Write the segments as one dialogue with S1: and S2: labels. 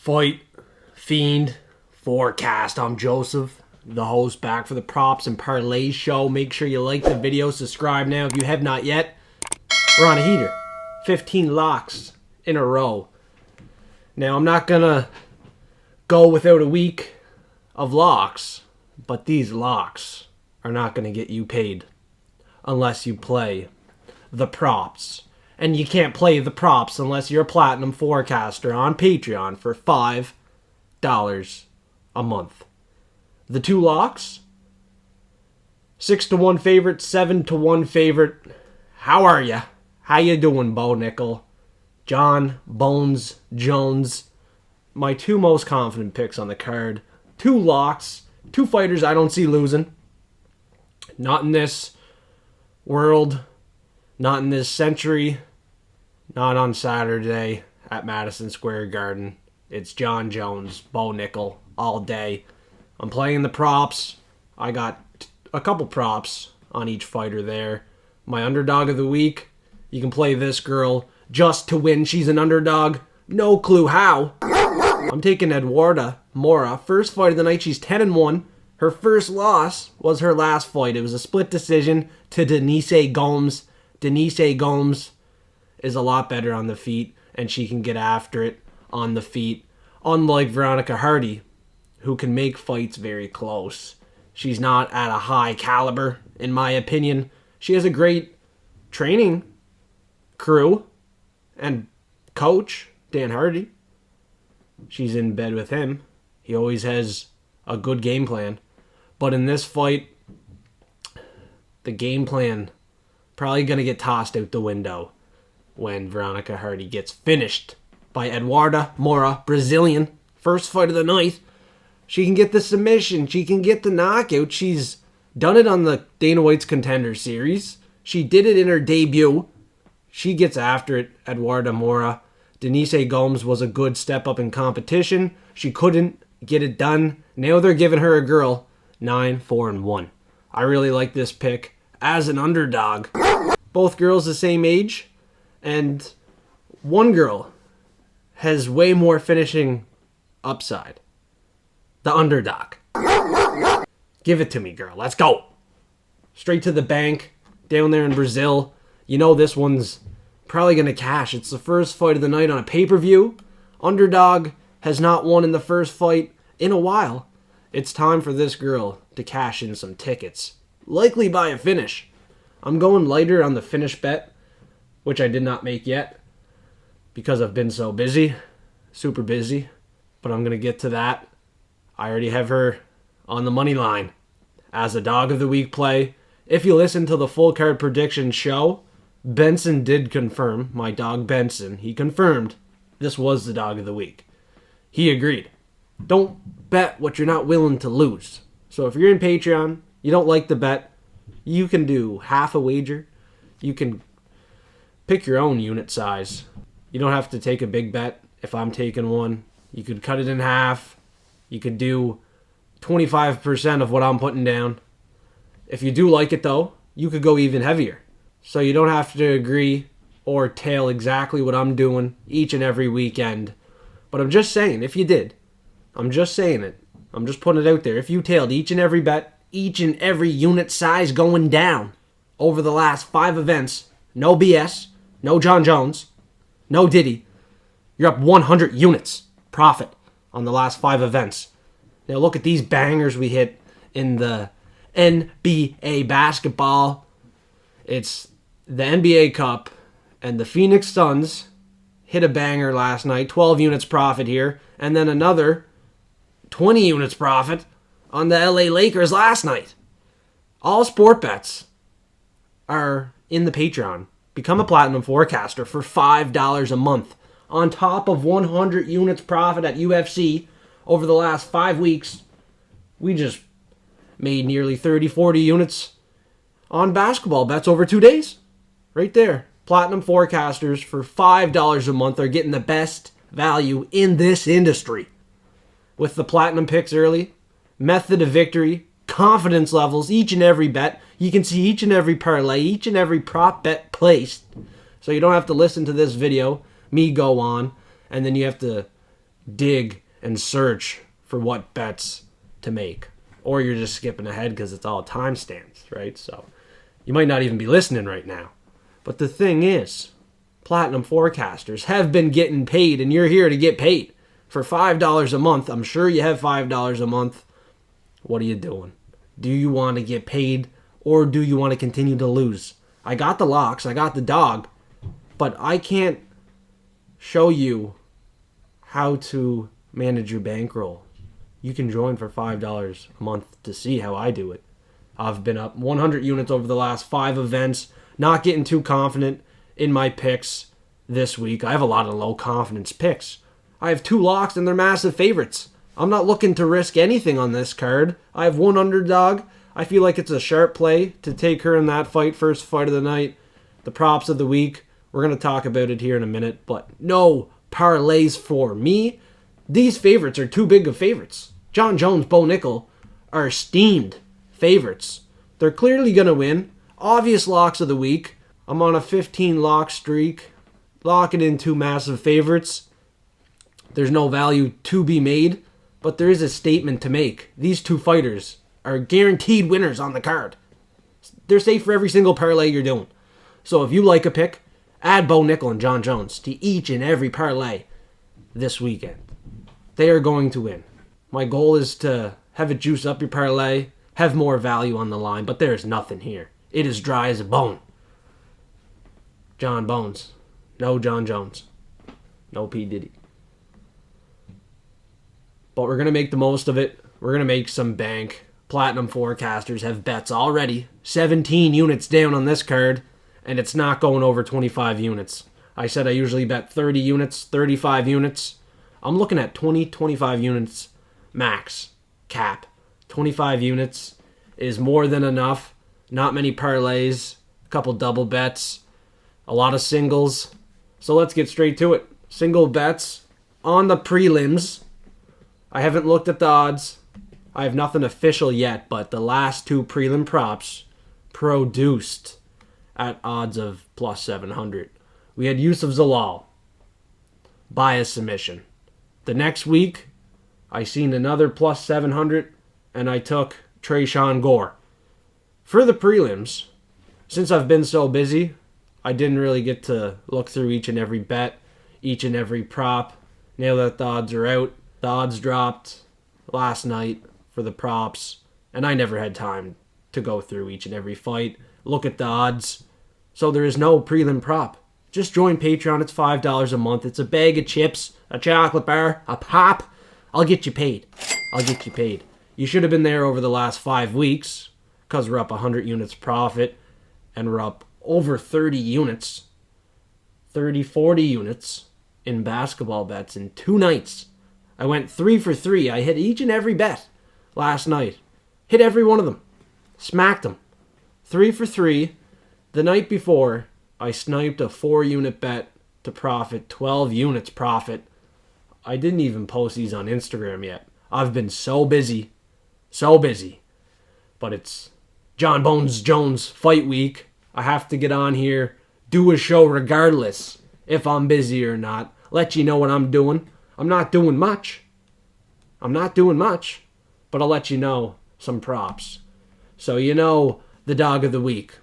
S1: Fight, Fiend, Forecast. I'm Joseph, the host, back for the Props and Parlays show. Make sure you like the video, subscribe now if you have not yet. We're on a heater. 15 locks in a row. Now, I'm not going to go without a week of locks, but these locks are not going to get you paid unless you play the props. And you can't play the props unless you're a platinum forecaster on Patreon for $5 a month. The two locks, 6-1 favorite, 7-1 favorite. How are ya? How you doing, Bo Nickel? John Bones Jones. My two most confident picks on the card. Two locks. Two fighters I don't see losing. Not in this world. Not in this century. Not on Saturday at Madison Square Garden. It's John Jones, Bo Nickel, all day. I'm playing the props. I got a couple props on each fighter there. My underdog of the week. You can play this girl just to win. She's an underdog. No clue how. I'm taking Eduarda Mora. First fight of the night. She's 10-1. Her first loss was her last fight. It was a split decision to Denise Gomes. Denise Gomes is a lot better on the feet, and she can get after it on the feet. Unlike Veronica Hardy, who can make fights very close. She's not at a high caliber, in my opinion. She has a great training crew and coach, Dan Hardy. She's in bed with him. He always has a good game plan. But in this fight, the game plan probably going to get tossed out the window when Veronica Hardy gets finished by Eduarda Mora, Brazilian. First fight of the night. She can get the submission. She can get the knockout. She's done it on the Dana White's Contender Series. She did it in her debut. She gets after it, Eduarda Mora. Denise Gomes was a good step up in competition. She couldn't get it done. Now they're giving her a girl 9-4-1. I really like this pick as an underdog. Both girls the same age, and one girl has way more finishing upside. The underdog. Give it to me, girl. Let's go. Straight to the bank, down there in Brazil. You know this one's probably going to cash. It's the first fight of the night on a pay-per-view. Underdog has not won in the first fight in a while. It's time for this girl to cash in some tickets. Likely by a finish. I'm going lighter on the finish bet, which I did not make yet because I've been so busy. Super busy. But I'm going to get to that. I already have her on the money line as a dog of the week play. If you listen to the full card prediction show, Benson did confirm, my dog Benson, he confirmed this was the dog of the week. He agreed. Don't bet what you're not willing to lose. So if you're in Patreon, you don't like the bet, you can do half a wager. You can pick your own unit size. You don't have to take a big bet if I'm taking one. You could cut it in half. You could do 25% of what I'm putting down. If you do like it, though, you could go even heavier. So you don't have to agree or tail exactly what I'm doing each and every weekend. But I'm just saying, if you did, I'm just saying it. I'm just putting it out there. If you tailed each and every bet, each and every unit size going down over the last 5 events, no BS, no John Jones, no Diddy, you're up 100 units profit on the last 5 events. Now look at these bangers we hit in the NBA basketball. It's the NBA Cup, and the Phoenix Suns hit a banger last night, 12 units profit here, and then another 20 units profit on the LA Lakers last night. All sport bets are in the Patreon. Become a platinum forecaster for $5 a month. On top of 100 units profit at UFC over the last 5 weeks, we just made nearly 30, 40 units on basketball bets over 2 days. Right there. Platinum forecasters for $5 a month are getting the best value in this industry. With the platinum picks early, method of victory, confidence levels, each and every bet. You can see each and every parlay, each and every prop bet placed. So you don't have to listen to this video, me go on, and then you have to dig and search for what bets to make. Or you're just skipping ahead because it's all timestamps, right? So you might not even be listening right now. But the thing is, Platinum forecasters have been getting paid, and you're here to get paid. For $5 a month, I'm sure you have $5 a month. What are you doing? Do you want to get paid, or do you want to continue to lose? I got the locks, I got the dog, but I can't show you how to manage your bankroll. You can join for $5 a month to see how I do it. I've been up 100 units over the last 5 events, not getting too confident in my picks this week. I have a lot of low confidence picks. I have 2 locks and they're massive favorites. I'm not looking to risk anything on this card. I have 1 underdog. I feel like it's a sharp play to take her in that fight, first fight of the night. The props of the week, we're going to talk about it here in a minute, but no parlays for me. These favorites are too big of favorites. John Jones, Bo Nickel are esteemed favorites. They're clearly going to win. Obvious locks of the week. I'm on a 15 lock streak. Locking in 2 massive favorites. There's no value to be made, but there is a statement to make. These 2 fighters are guaranteed winners on the card. They're safe for every single parlay you're doing. So if you like a pick, add Bo Nickel and John Jones to each and every parlay this weekend. They are going to win. My goal is to have it juice up your parlay, have more value on the line, but there is nothing here. It is dry as a bone. John Bones. No John Jones. No P. Diddy. But we're going to make the most of it. We're going to make some bank. Platinum forecasters have bets already. 17 units down on this card, and it's not going over 25 units. I said I usually bet 30 units, 35 units. I'm looking at 20, 25 units max cap. 25 units is more than enough. Not many parlays, a couple double bets, a lot of singles. So let's get straight to it. Single bets on the prelims. I haven't looked at the odds. I have nothing official yet, but the last 2 prelim props produced at odds of plus 700. We had Yusuf Zalal by a submission. The next week, I seen another plus 700, and I took Trayshawn Gore. For the prelims, since I've been so busy, I didn't really get to look through each and every bet, each and every prop. Now that the odds are out, the odds dropped last night for the props, and I never had time to go through each and every fight, look at the odds. So there is no prelim prop. Just join Patreon. It's $5 a month. It's a bag of chips, a chocolate bar, a pop. I'll get you paid. I'll get you paid. You should have been there over the last 5 weeks because we're up 100 units profit and we're up over 30 units, 30, 40 units in basketball bets in 2 nights. I went 3 for 3. I hit each and every bet last night. Hit every one of them. Smacked them. 3 for 3. The night before, I sniped a 4-unit bet to profit, 12 units profit. I didn't even post these on Instagram yet. I've been so busy. So busy. But it's John Bones Jones fight week. I have to get on here, do a show regardless if I'm busy or not. Let you know what I'm doing. I'm not doing much. But I'll let you know some props. So you know the dog of the week.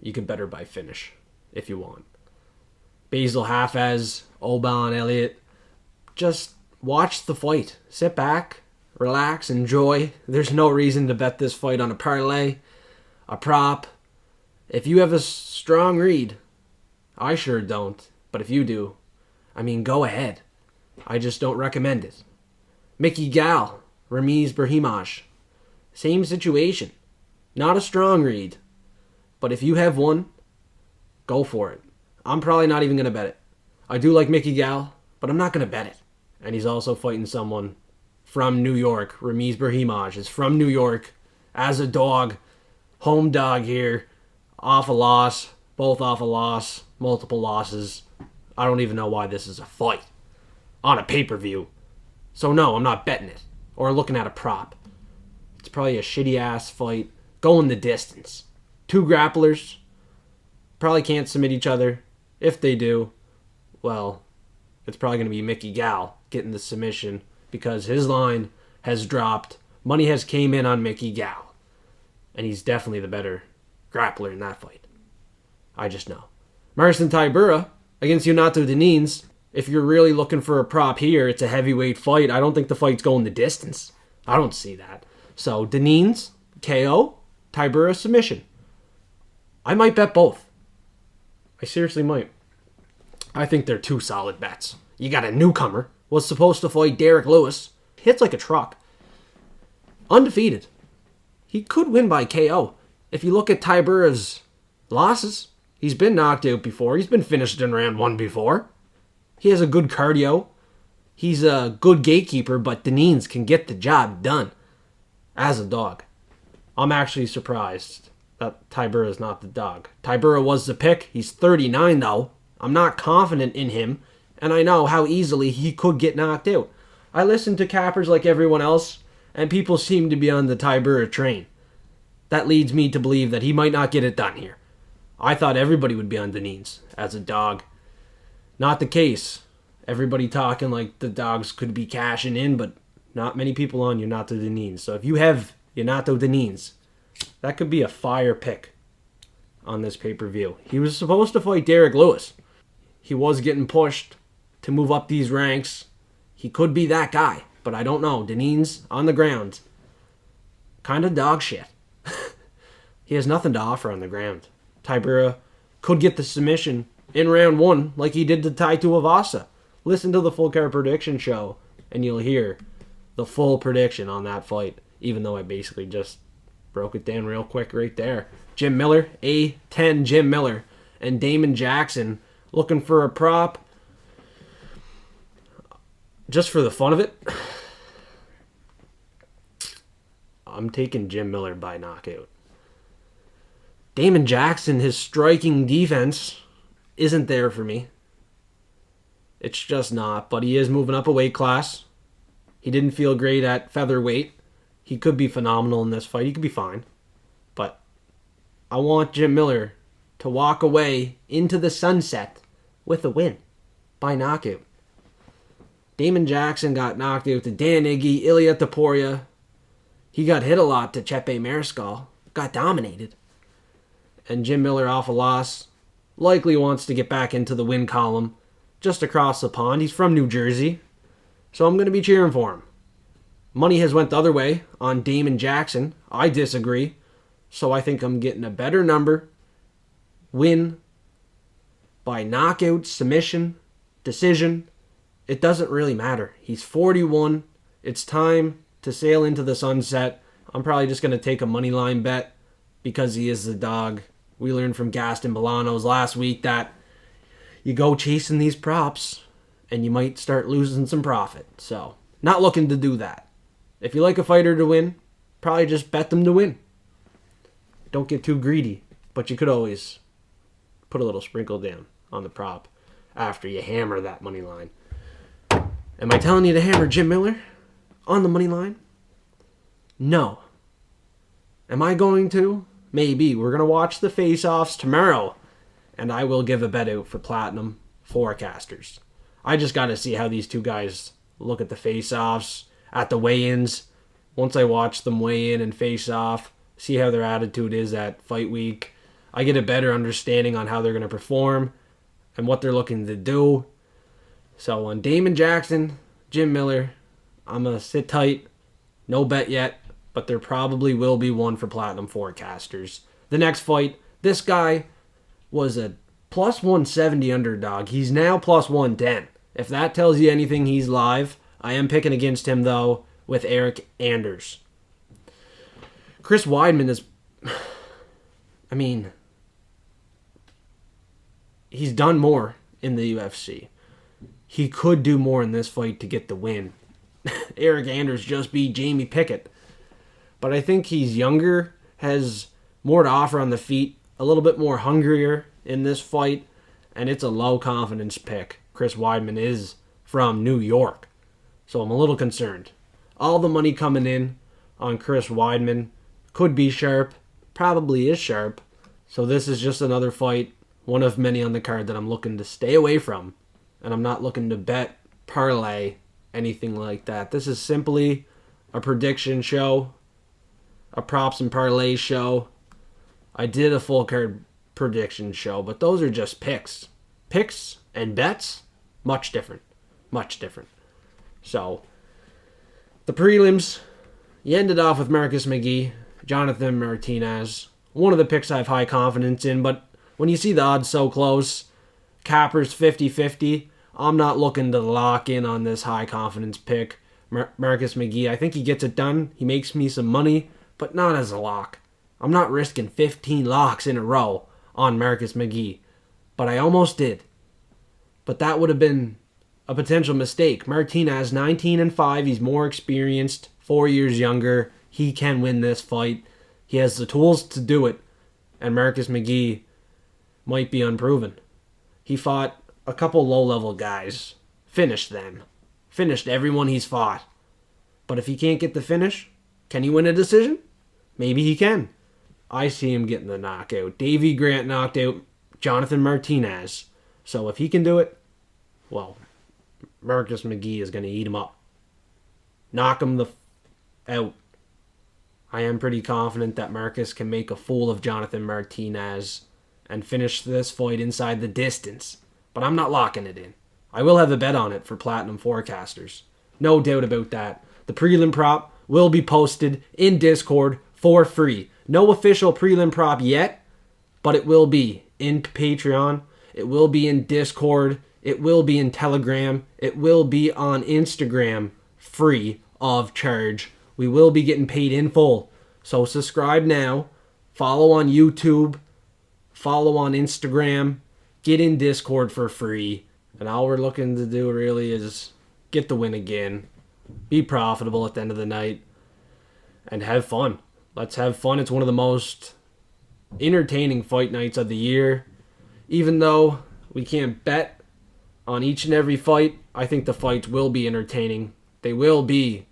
S1: You can better by finish if you want. Basil Hafez, Oban Elliott. Just watch the fight. Sit back, relax, enjoy. There's no reason to bet this fight on a parlay, a prop. If you have a strong read, I sure don't. But if you do, I mean, go ahead. I just don't recommend it. Mickey Gal, Ramiz Brahimaj. Same situation. Not a strong read. But if you have one, go for it. I'm probably not even going to bet it. I do like Mickey Gal, but I'm not going to bet it. And he's also fighting someone from New York. Ramiz Brahimaj is from New York. As a dog. Home dog here. Off a loss. Both off a loss. Multiple losses. I don't even know why this is a fight. On a pay-per-view. So no, I'm not betting it. Or looking at a prop. It's probably a shitty-ass fight. Going the distance. 2 grapplers. Probably can't submit each other. If they do, well, it's probably going to be Mickey Gall getting the submission because his line has dropped. Money has came in on Mickey Gall. And he's definitely the better grappler in that fight. I just know. Marcin Tybura against Renato Denines. If you're really looking for a prop here, it's a heavyweight fight. I don't think the fight's going the distance. I don't see that. So Denines, KO, Tybura, submission. I might bet both. I seriously might. I think they're two solid bets. You got a newcomer, was supposed to fight Derek Lewis, hits like a truck. Undefeated. He could win by KO. If you look at Tybura's losses, he's been knocked out before. He's been finished in round 1 before. He has a good cardio. He's a good gatekeeper, but Denines can get the job done as a dog. I'm actually surprised that Tybura is not the dog. Tybura was the pick. He's 39 though. I'm not confident in him, and I know how easily he could get knocked out. I listen to cappers like everyone else, and people seem to be on the Tybura train. That leads me to believe that he might not get it done here. I thought everybody would be on Denines as a dog. Not the case. Everybody talking like the dogs could be cashing in, but not many people on Renato Denines. So if you have Renato Denines, that could be a fire pick on this pay-per-view. He was supposed to fight Derek Lewis. He was getting pushed to move up these ranks. He could be that guy, but I don't know. Denines on the ground. Kind of dog shit. He has nothing to offer on the ground. Tybura could get the submission in round 1 like he did to Tai Tuivasa. Listen to the full card prediction show and you'll hear the full prediction on that fight, even though I basically just broke it down real quick right there. Jim Miller, A10 Jim Miller, and Damon Jackson looking for a prop. Just for the fun of it, I'm taking Jim Miller by knockout. Damon Jackson, his striking defense isn't there for me. It's just not, but he is moving up a weight class. He didn't feel great at featherweight. He could be phenomenal in this fight. He could be fine. But I want Jim Miller to walk away into the sunset with a win by knockout. Damon Jackson got knocked out to Dan Iggy, Ilia Topuria. He got hit a lot to Chepe Mariscal. Got dominated. And Jim Miller off a loss. Likely wants to get back into the win column. Just across the pond. He's from New Jersey. So I'm going to be cheering for him. Money has went the other way on Damon Jackson. I disagree. So I think I'm getting a better number. Win by knockout, submission, decision. It doesn't really matter. He's 41. It's time to sail into the sunset. I'm probably just going to take a money line bet because he is the dog. We learned from Gaston Bolanos last week that you go chasing these props and you might start losing some profit. So, not looking to do that. If you like a fighter to win, probably just bet them to win. Don't get too greedy, but you could always put a little sprinkle down on the prop after you hammer that money line. Am I telling you to hammer Jim Miller on the money line? No. Am I going to? Maybe. We're going to watch the face-offs tomorrow, and I will give a bet out for Platinum forecasters. I just got to see how these two guys look at the face-offs, at the weigh-ins. Once I watch them weigh in and face off, see how their attitude is at fight week, I get a better understanding on how they're going to perform and what they're looking to do. So on Damon Jackson, Jim Miller, I'm going to sit tight. No bet yet, but there probably will be one for Platinum forecasters. The next fight, this guy was a plus 170 underdog. He's now plus 110. If that tells you anything, he's live. I am picking against him, though, with Eric Anders. Chris Weidman is... I mean... he's done more in the UFC. He could do more in this fight to get the win. Eric Anders just beat Jamie Pickett. But I think he's younger, has more to offer on the feet, a little bit more hungrier in this fight, and it's a low confidence pick. Chris Weidman is from New York, so I'm a little concerned. All the money coming in on Chris Weidman could be sharp, probably is sharp, so this is just another fight, one of many on the card that I'm looking to stay away from and I'm not looking to bet, parlay, anything like that. This is simply a prediction show, a props and parlay show. I did a full card prediction show, but those are just picks. Picks and bets, much different. Much different. So, the prelims, you ended off with Marcus McGee, Jonathan Martinez. One of the picks I have high confidence in, but when you see the odds so close, Capper's 50-50, I'm not looking to lock in on this high confidence pick. Marcus McGee, I think he gets it done. He makes me some money, but not as a lock. I'm not risking 15 locks in a row on Marcus McGee, but I almost did. But that would have been a potential mistake. Martinez, 19-5, he's more experienced, 4 years younger. He can win this fight. He has the tools to do it, and Marcus McGee might be unproven. He fought a couple low-level guys, finished them, finished everyone he's fought. But if he can't get the finish, can he win a decision? Maybe he can. I see him getting the knockout. Davey Grant knocked out Jonathan Martinez. So if he can do it, well, Marcus McGee is going to eat him up. Knock him out. I am pretty confident that Marcus can make a fool of Jonathan Martinez and finish this fight inside the distance. But I'm not locking it in. I will have a bet on it for Platinum Forecasters. No doubt about that. The prelim prop will be posted in Discord for free. No official prelim prop yet, but it will be in Patreon. It will be in Discord. It will be in Telegram. It will be on Instagram free of charge. We will be getting paid in full. So subscribe now. Follow on YouTube. Follow on Instagram. Get in Discord for free. And all we're looking to do really is get the win again. Be profitable at the end of the night. And have fun. Let's have fun. It's one of the most entertaining fight nights of the year. Even though we can't bet on each and every fight, I think the fights will be entertaining. They will be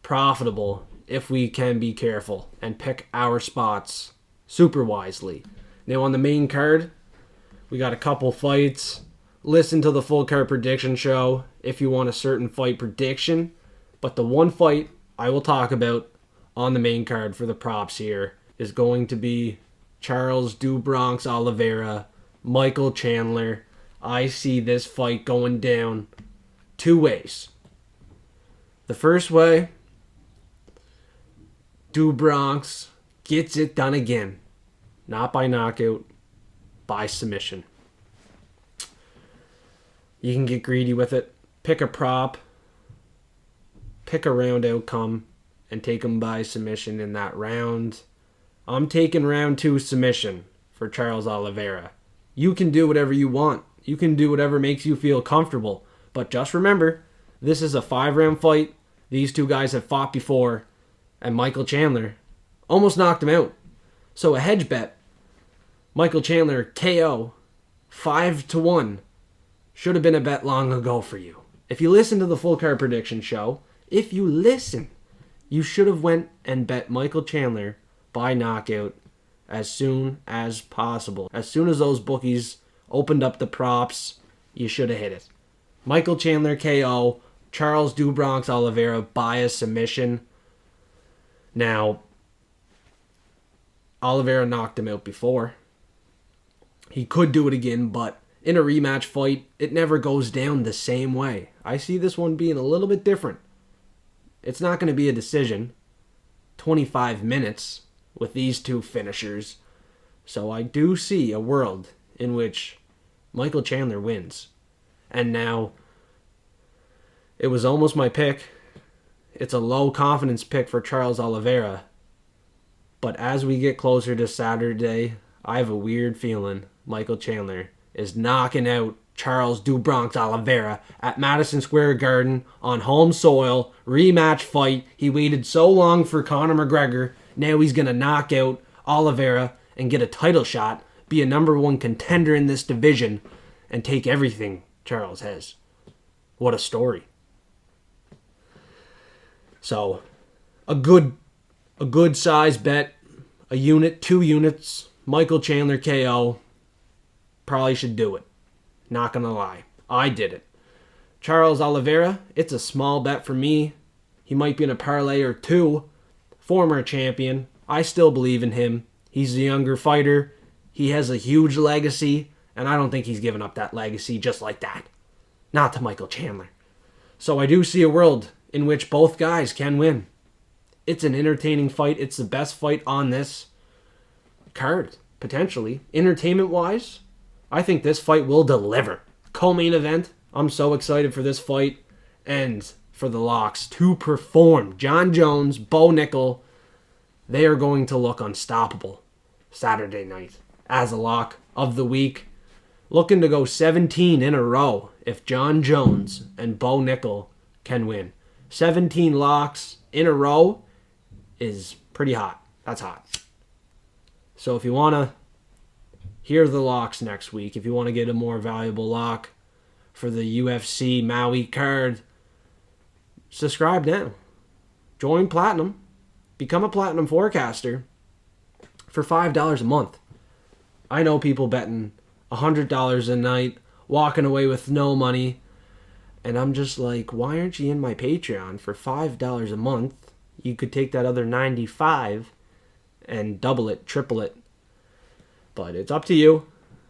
S1: profitable if we can be careful and pick our spots super wisely. Now on the main card, we got a couple fights. Listen to the full card prediction show if you want a certain fight prediction. But the one fight I will talk about on the main card for the props here is going to be Charles Do Bronx Oliveira, Michael Chandler. I see this fight going down two ways. The first way, Do Bronx gets it done again. Not by knockout, by submission. You can get greedy with it. Pick a prop. Pick a round outcome. And take him by submission in that round. I'm taking round 2 submission for Charles Oliveira. You can do whatever you want. You can do whatever makes you feel comfortable. But just remember, this is a 5-round fight. These two guys have fought before. And Michael Chandler almost knocked him out. So a hedge bet. Michael Chandler KO 5-1 should have been a bet long ago for you. If you listen to the full card prediction show, you should have went and bet Michael Chandler by knockout as soon as possible. As soon as those bookies opened up the props, you should have hit it. Michael Chandler KO, Charles Do Bronx Oliveira by a submission. Now, Oliveira knocked him out before. He could do it again, but in a rematch fight, it never goes down the same way. I see this one being a little bit different. It's not going to be a decision. 25 minutes with these two finishers. So I do see a world in which Michael Chandler wins. And now, it was almost my pick. It's a low confidence pick for Charles Oliveira. But as we get closer to Saturday, I have a weird feeling Michael Chandler is knocking out Charles Do Bronx Oliveira at Madison Square Garden on home soil, rematch fight. He waited so long for Conor McGregor. Now he's going to knock out Oliveira and get a title shot, be a number 1 contender in this division, and take everything Charles has. What a story. So, a good size bet, a unit, 2 units, Michael Chandler KO, probably should do it. Not gonna lie. I did it. Charles Oliveira, it's a small bet for me. He might be in a parlay or two. Former champion. I still believe in him. He's a younger fighter. He has a huge legacy, and I don't think he's giving up that legacy just like that. Not to Michael Chandler. So I do see a world in which both guys can win. It's an entertaining fight. It's the best fight on this card, potentially. Entertainment-wise, I think this fight will deliver. Co-main event, I'm so excited for this fight and for the locks to perform. Jon Jones, Bo Nickel, they are going to look unstoppable Saturday night as a lock of the week. Looking to go 17 in a row if Jon Jones and Bo Nickel can win. 17 locks in a row is pretty hot. That's hot. So if you want to hear the locks next week, if you want to get a more valuable lock for the UFC Maui card, subscribe now. Join Platinum. Become a Platinum forecaster for $5 a month. I know people betting $100 a night, walking away with no money, and I'm just like, why aren't you in my Patreon for $5 a month? You could take that other $95 and double it, triple it. But it's up to you.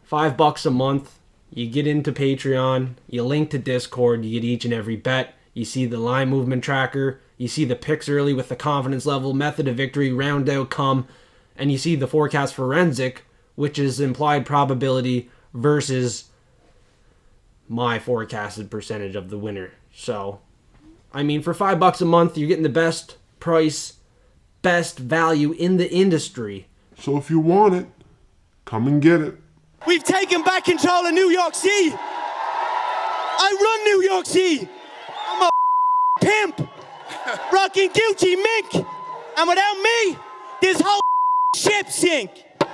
S1: $5 a month. You get into Patreon. You link to Discord. You get each and every bet. You see the line movement tracker. You see the picks early with the confidence level, method of victory, round outcome. And you see the forecast forensic, which is implied probability versus my forecasted percentage of the winner. So, I mean, for $5 a month, you're getting the best price, best value in the industry.
S2: So if you want it, come and get it.
S3: We've taken back control of New York City. I run New York City. I'm a pimp. Rocking Gucci mink. And without me, this whole ship sink.